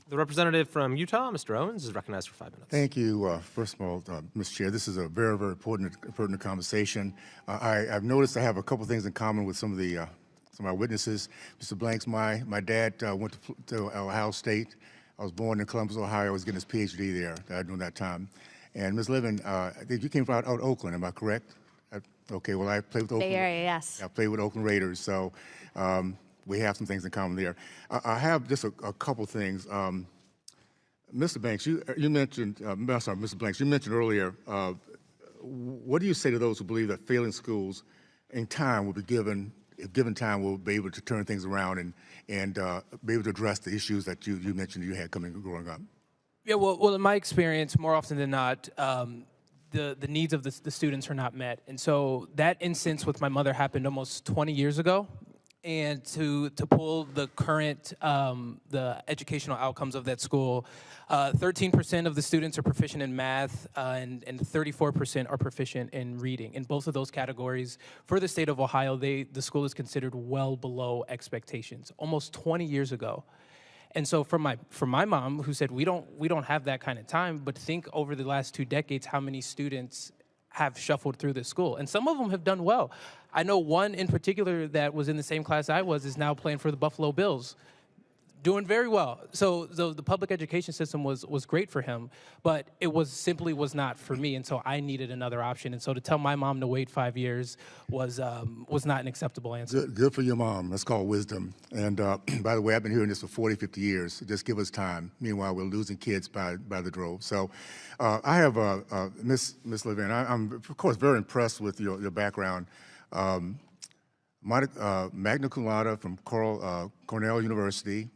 The representative from Utah, Mr. Owens, is recognized for 5 minutes. Thank you. First of all, Mr. Chair, this is a very, very important conversation. I've noticed I have a couple things in common with some of my witnesses. Mr. Blanks, my dad went to Ohio State. I was born in Columbus, Ohio. I was getting his PhD there during that time. And Ms. Livin, I think you came from out of Oakland, am I correct? Okay, well, I played with Oakland. Bay Area, yes. I played with Oakland Raiders, so we have some things in common there. I have just a couple things. Mr. Banks, you mentioned, sorry, Mr. Blanks, you mentioned earlier, what do you say to those who believe that failing schools in time will be given, if given time, will be able to turn things around and be able to address the issues that you mentioned you had growing up? Yeah, well, in my experience, more often than not, the needs of the students are not met. And so that instance with my mother happened almost 20 years ago. And to pull the current, the educational outcomes of that school, 13% of the students are proficient in math, and 34% are proficient in reading. In both of those categories, for the state of Ohio, the school is considered well below expectations, almost 20 years ago. And so for my mom, who said we don't have that kind of time, but think over the last 2 decades how many students have shuffled through this school, and some of them have done well. I know one in particular that was in the same class I was is now playing for the Buffalo Bills, doing very well. So the public education system was great for him, but it simply was not for me, and so I needed another option. And so to tell my mom to wait 5 years was not an acceptable answer. Good for your mom. That's called wisdom. And by the way, I've been hearing this for 40, 50 years. Just give us time. Meanwhile, we're losing kids by the drove. So I have Miss Levin. I'm of course very impressed with your background. Magna cum laude from Cornell University,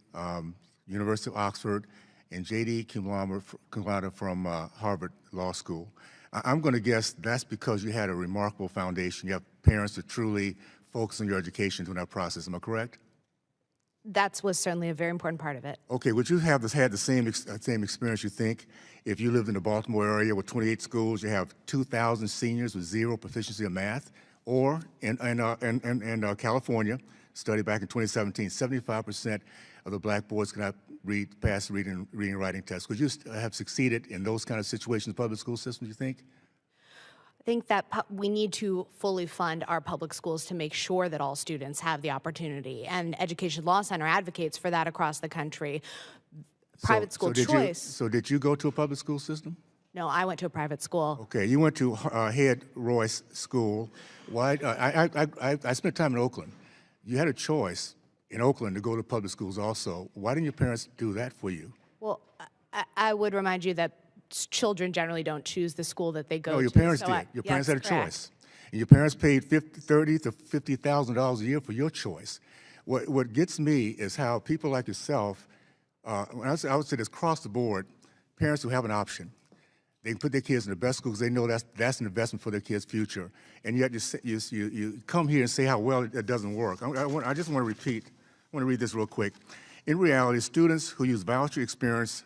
University of Oxford, and J.D. cum laude from Harvard Law School. I'm going to guess that's because you had a remarkable foundation. You have parents that truly focus on your education during that process. Am I correct? That was certainly a very important part of it. Okay, would you have had the same experience, you think, if you lived in the Baltimore area with 28 schools, you have 2,000 seniors with zero proficiency in math? Or in California, study back in 2017, 75% of the black boys cannot pass the reading and writing test. Could you have succeeded in those kind of situations in the public school system, do you think? I think that we need to fully fund our public schools to make sure that all students have the opportunity. And Education Law Center advocates for that across the country. Private school choice. So did you go to a public school system? No, I went to a private school. Okay, you went to Head Royce School. Why? I spent time in Oakland. You had a choice in Oakland to go to public schools also. Why didn't your parents do that for you? Well, I would remind you that children generally don't choose the school that they go to. No, your parents did. Your parents had a choice. And your parents paid $30,000 to $50,000 a year for your choice. What gets me is how people like yourself, I would say this across the board, parents who have an option. They can put their kids in the best schools. They know that's an investment for their kids' future. And yet you come here and say how well it doesn't work. I just want to read this real quick. In reality, students who use voucher experience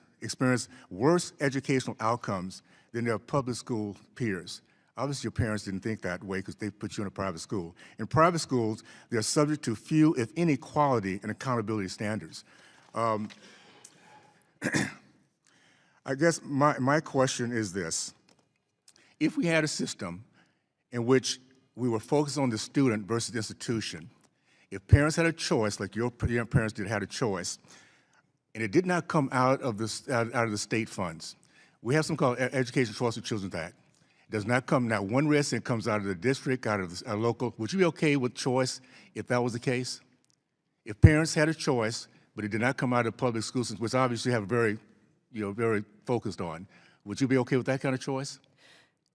worse educational outcomes than their public school peers. Obviously, your parents didn't think that way because they put you in a private school. In private schools, they're subject to few, if any, quality and accountability standards. I guess my question is this. If we had a system in which we were focused on the student versus the institution, if parents had a choice, like your parents did, had a choice, and it did not come out of the state funds, we have something called Education Choice for Children's Act. It does not come, not one resident comes out of the district, out of the local. Would you be okay with choice if that was the case? If parents had a choice, but it did not come out of public schools, which obviously have a very focused on. Would you be okay with that kind of choice?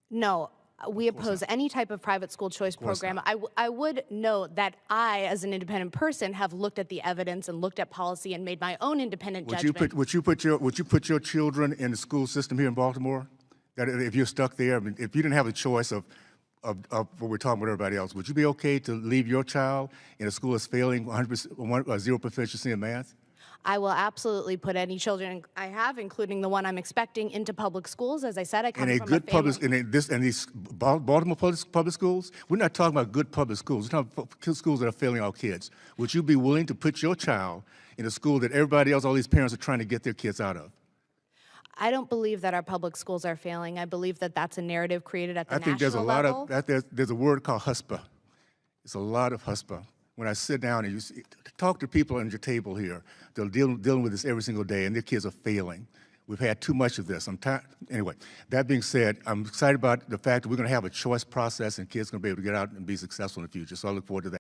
No, we oppose any type of private school choice program. I would note that I, as an independent person, have looked at the evidence and looked at policy and made my own independent judgment. Would you put your children in the school system here in Baltimore? That if you're stuck there, I mean, if you didn't have the choice of what we're talking about everybody else, would you be okay to leave your child in a school that's failing 100% zero proficiency in math? I will absolutely put any children I have, including the one I'm expecting, into public schools. As I said, I come from a family. And these Baltimore public schools, we're not talking about good public schools. We're talking about schools that are failing our kids. Would you be willing to put your child in a school that everybody else, all these parents are trying to get their kids out of? I don't believe that our public schools are failing. I believe that that's a narrative created at the I think there's a national lot level. of, there's a word called huspa. It's a lot of huspa. When I sit down and talk to people on your table here, they're dealing with this every single day, and their kids are failing. We've had too much of this. Anyway, that being said, I'm excited about the fact that we're going to have a choice process and kids are going to be able to get out and be successful in the future. So I look forward to that.